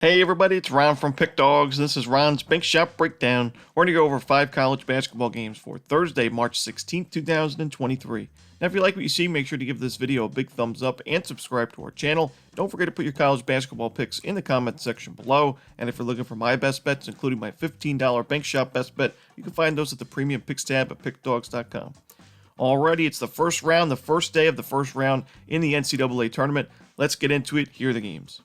Hey everybody, it's Ron from Pick Dawgz. This is Ron's Bank Shop Breakdown. We're going to go over 5 college basketball games for Thursday, March 16th, 2023. Now if you like what you see, make sure to give this video a big thumbs up and subscribe to our channel. Don't forget to put your college basketball picks in the comment section below. And if you're looking for my best bets, including my $15 Bank Shop best bet, you can find those at the premium picks tab at pickdawgz.com. Already, it's the first round, the first day of the first round in the NCAA tournament. Let's get into it. Here are the games.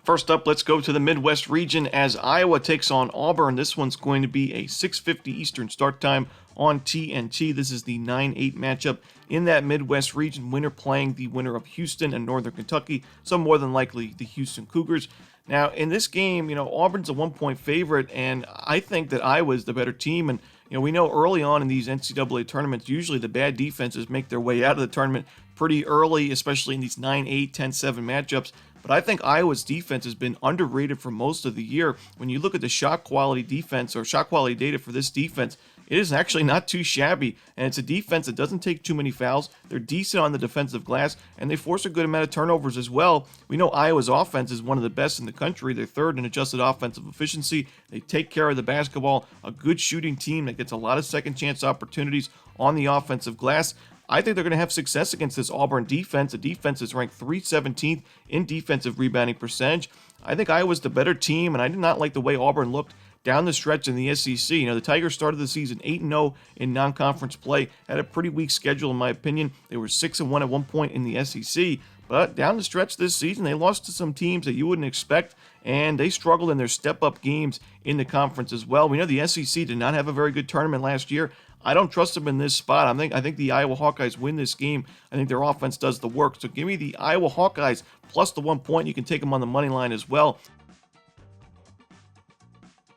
First up, let's go to the Midwest region as Iowa takes on Auburn. This one's going to be a 6:50 Eastern start time on TNT. This is the 9-8 matchup in that Midwest region. Winner playing the winner of Houston and Northern Kentucky, so more than likely the Houston Cougars. Now, in this game, Auburn's a 1-point favorite, and I think that Iowa's the better team. And, we know early on in these NCAA tournaments, usually the bad defenses make their way out of the tournament pretty early, especially in these 9-8, 10-7 matchups. But I think Iowa's defense has been underrated for most of the year. When you look at the shot quality defense or shot quality data for this defense, it is actually not too shabby, and it's a defense that doesn't take too many fouls. They're decent on the defensive glass, and they force a good amount of turnovers as well. We know Iowa's offense is one of the best in the country. They're third in adjusted offensive efficiency. They take care of the basketball, a good shooting team that gets a lot of second chance opportunities on the offensive glass. I think they're going to have success against this Auburn defense. The defense is ranked 317th in defensive rebounding percentage. I think Iowa's the better team, and I did not like the way Auburn looked down the stretch in the SEC. The Tigers started the season 8-0 in non-conference play, had a pretty weak schedule in my opinion. They were 6-1 at one point in the SEC, but down the stretch this season, they lost to some teams that you wouldn't expect, and they struggled in their step-up games in the conference as well. We know the SEC did not have a very good tournament last year. I don't trust them in this spot. I think the Iowa Hawkeyes win this game. I think their offense does the work. So give me the Iowa Hawkeyes plus the 1 point. You can take them on the money line as well.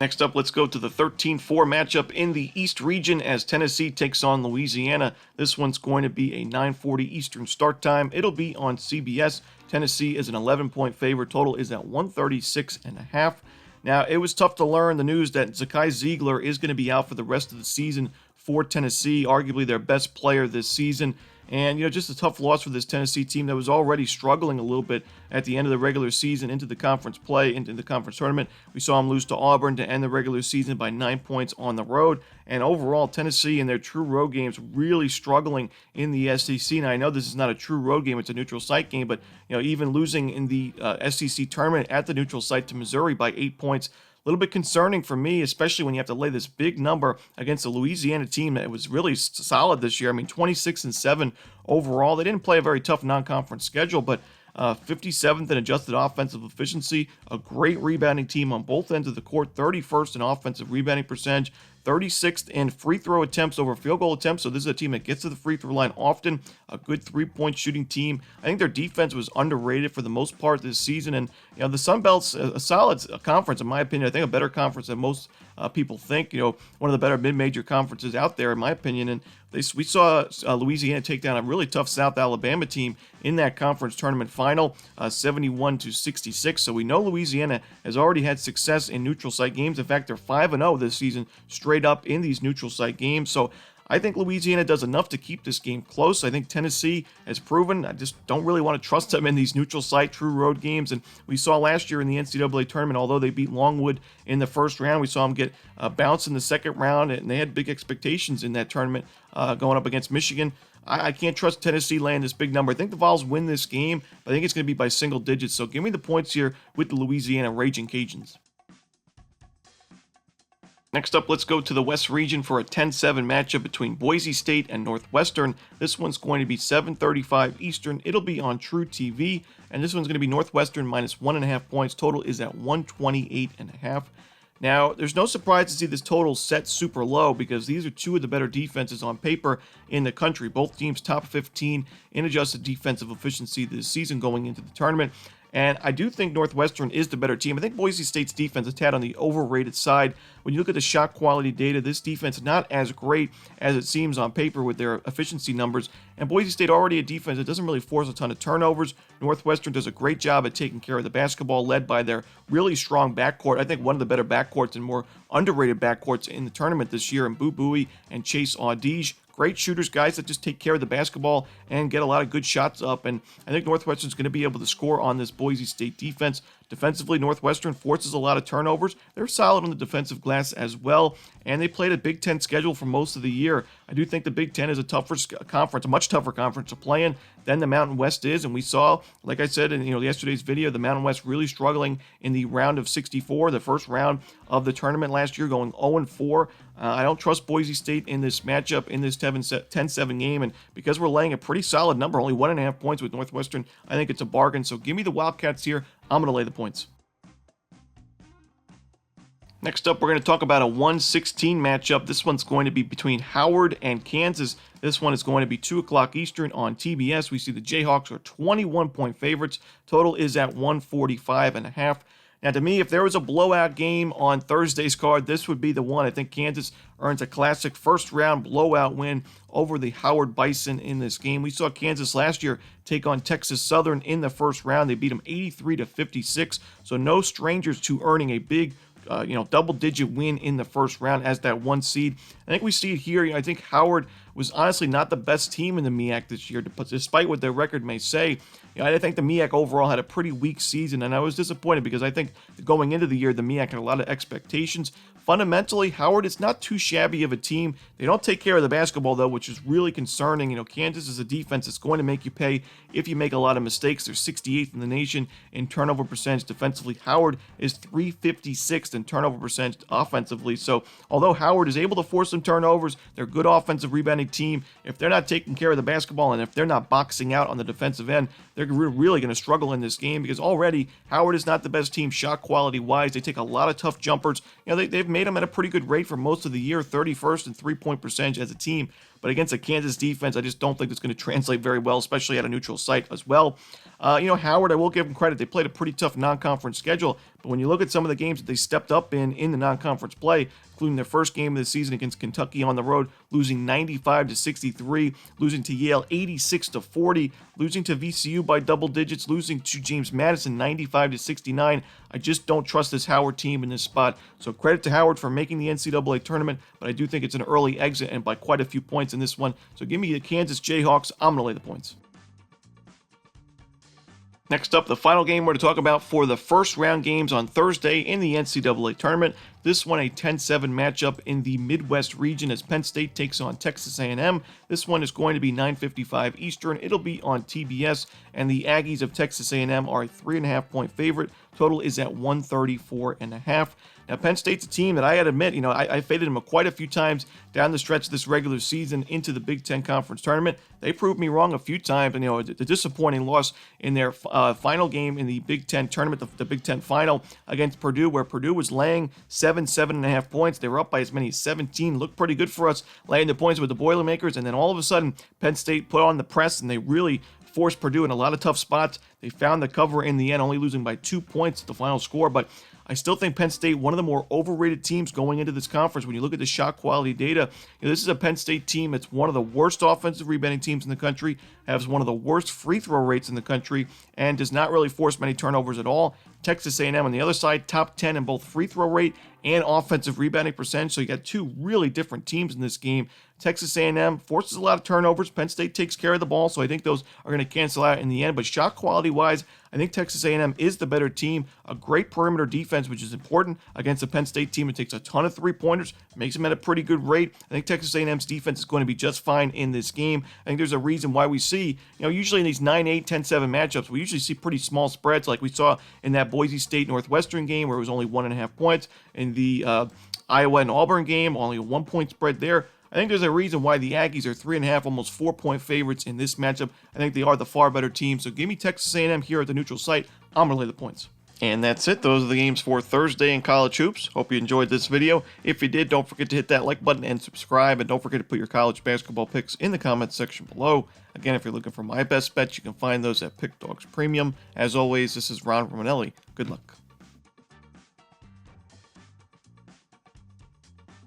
Next up, let's go to the 13-4 matchup in the East region as Tennessee takes on Louisiana. This one's going to be a 9:40 Eastern start time. It'll be on CBS. Tennessee is an 11-point favorite. Total is at 136.5. Now, it was tough to learn the news that Zakai Ziegler is going to be out for the rest of the season for Tennessee, arguably their best player this season. And, just a tough loss for this Tennessee team that was already struggling a little bit at the end of the regular season into the conference play, into the conference tournament. We saw them lose to Auburn to end the regular season by 9 points on the road. And overall, Tennessee in their true road games really struggling in the SEC. Now, I know this is not a true road game. It's a neutral site game. But, even losing in the SEC tournament at the neutral site to Missouri by 8 points, a little bit concerning for me, especially when you have to lay this big number against a Louisiana team that was really solid this year. 26-7 overall. They didn't play a very tough non-conference schedule, but 57th in adjusted offensive efficiency, a great rebounding team on both ends of the court, 31st in offensive rebounding percentage, 36th in free throw attempts over field goal attempts. So this is a team that gets to the free throw line often, a good three-point shooting team. I think their defense was underrated for the most part this season. And, the Sun Belt's a solid conference, in my opinion. I think a better conference than most people think. One of the better mid-major conferences out there, in my opinion. And we saw Louisiana take down a really tough South Alabama team in that conference tournament final, 71-66. So we know Louisiana has already had success in neutral site games. In fact, they're 5-0 this season straight up in these neutral site games. So I think Louisiana does enough to keep this game close. I think Tennessee has proven. I just don't really want to trust them in these neutral site, true road games. And we saw last year in the NCAA tournament, although they beat Longwood in the first round, we saw them get bounced in the second round, and they had big expectations in that tournament going up against Michigan. I can't trust Tennessee laying this big number. I think the Vols win this game, but I think it's going to be by single digits. So give me the points here with the Louisiana Raging Cajuns. Next up, let's go to the West region for a 10-7 matchup between Boise State and Northwestern. This one's going to be 7:35 Eastern. It'll be on True TV, and this one's going to be Northwestern minus 1.5 points. Total is at 128.5. Now, there's no surprise to see this total set super low because these are two of the better defenses on paper in the country. Both teams top 15 in adjusted defensive efficiency this season going into the tournament. And I do think Northwestern is the better team. I think Boise State's defense is a tad on the overrated side. When you look at the shot quality data, this defense is not as great as it seems on paper with their efficiency numbers. And Boise State already a defense that doesn't really force a ton of turnovers. Northwestern does a great job at taking care of the basketball, led by their really strong backcourt. I think one of the better backcourts and more underrated backcourts in the tournament this year in Boo Buie and Chase Audige. great shooters, guys that just take care of the basketball and get a lot of good shots up. And I think Northwestern's going to be able to score on this Boise State defense. Defensively, Northwestern forces a lot of turnovers. They're solid on the defensive glass as well, and they played a Big Ten schedule for most of the year. I do think the Big Ten is a tougher conference, a much tougher conference to play in than the Mountain West is, and we saw, like I said in yesterday's video, the Mountain West really struggling in the round of 64, the first round of the tournament last year, going 0-4. I don't trust Boise State in this matchup, in this 10-7 game, and because we're laying a pretty solid number, only 1.5 points with Northwestern, I think it's a bargain. So give me the Wildcats here. I'm going to lay the points. Next up, we're going to talk about a 1-16 matchup. This one's going to be between Howard and Kansas. This one is going to be 2 o'clock Eastern on TBS. We see the Jayhawks are 21-point favorites. Total is at 145.5. Now, to me, if there was a blowout game on Thursday's card, this would be the one. I think Kansas earns a classic first-round blowout win over the Howard Bison in this game. We saw Kansas last year take on Texas Southern in the first round. They beat them 83-56, so no strangers to earning a big double-digit win in the first round as that 1 seed. I think we see it here. I think Howard was honestly not the best team in the MEAC this year, despite what their record may say. I think the MEAC overall had a pretty weak season, and I was disappointed because I think going into the year, the MEAC had a lot of expectations. Fundamentally, Howard is not too shabby of a team. They don't take care of the basketball, though, which is really concerning. Kansas is a defense that's going to make you pay if you make a lot of mistakes. They're 68th in the nation in turnover percentage defensively. Howard is 356th in turnover percentage offensively. So, although Howard is able to force some turnovers, they're a good offensive rebounding team. If they're not taking care of the basketball and if they're not boxing out on the defensive end, they're really going to struggle in this game because already Howard is not the best team shot quality-wise. They take a lot of tough jumpers. They've made them at a pretty good rate for most of the year, 31st in three-point percentage as a team. But against a Kansas defense, I just don't think it's going to translate very well, especially at a neutral site as well. Howard, I will give them credit. They played a pretty tough non-conference schedule. But when you look at some of the games that they stepped up in the non-conference play, including their first game of the season against Kentucky on the road, losing 95-63, losing to Yale 86-40, losing to VCU by double digits, losing to James Madison 95-69. I just don't trust this Howard team in this spot. So credit to Howard for making the NCAA tournament, but I do think it's an early exit and by quite a few points in this one. So give me the Kansas Jayhawks. I'm going to lay the points. Next up, the final game we're to talk about for the first round games on Thursday in the NCAA tournament. This one a 10-7 matchup in the Midwest region as Penn State takes on Texas A&M. This one is going to be 9:55 Eastern. It'll be on TBS, and the Aggies of Texas A&M are a 3.5-point favorite. Total is at 134.5. Now, Penn State's a team that I had to admit, I faded them quite a few times down the stretch of this regular season into the Big Ten Conference Tournament. They proved me wrong a few times, and the disappointing loss in their final game in the Big Ten Tournament, the Big Ten Final against Purdue, where Purdue was laying 7.5 points. They were up by as many as 17. Looked pretty good for us, laying the points with the Boilermakers, and then all of a sudden, Penn State put on the press, and they really forced Purdue in a lot of tough spots. They found the cover in the end, only losing by 2 points at the final score, but I still think Penn State, one of the more overrated teams going into this conference. When you look at the shot quality data, this is a Penn State team that's one of the worst offensive rebounding teams in the country, has one of the worst free throw rates in the country, and does not really force many turnovers at all. Texas A&M on the other side, top 10 in both free throw rate and offensive rebounding percentage. So you got two really different teams in this game. Texas A&M forces a lot of turnovers. Penn State takes care of the ball, so I think those are going to cancel out in the end. But shot quality-wise, I think Texas A&M is the better team. A great perimeter defense, which is important against a Penn State team that takes a ton of three-pointers, makes them at a pretty good rate. I think Texas A&M's defense is going to be just fine in this game. I think there's a reason why we see, usually in these 9-8, 10-7 matchups, we usually see pretty small spreads like we saw in that Boise State Northwestern game where it was only 1.5 points. In the Iowa and Auburn game, only a 1-point spread there. I think there's a reason why the Aggies are 3.5, almost 4-point favorites in this matchup. I think they are the far better team. So give me Texas A&M here at the neutral site. I'm going to lay the points. And that's it. Those are the games for Thursday in college hoops. Hope you enjoyed this video. If you did, don't forget to hit that like button and subscribe. And don't forget to put your college basketball picks in the comments section below. Again, if you're looking for my best bets, you can find those at Pick Dawgz Premium. As always, this is Ron Romanelli. Good luck.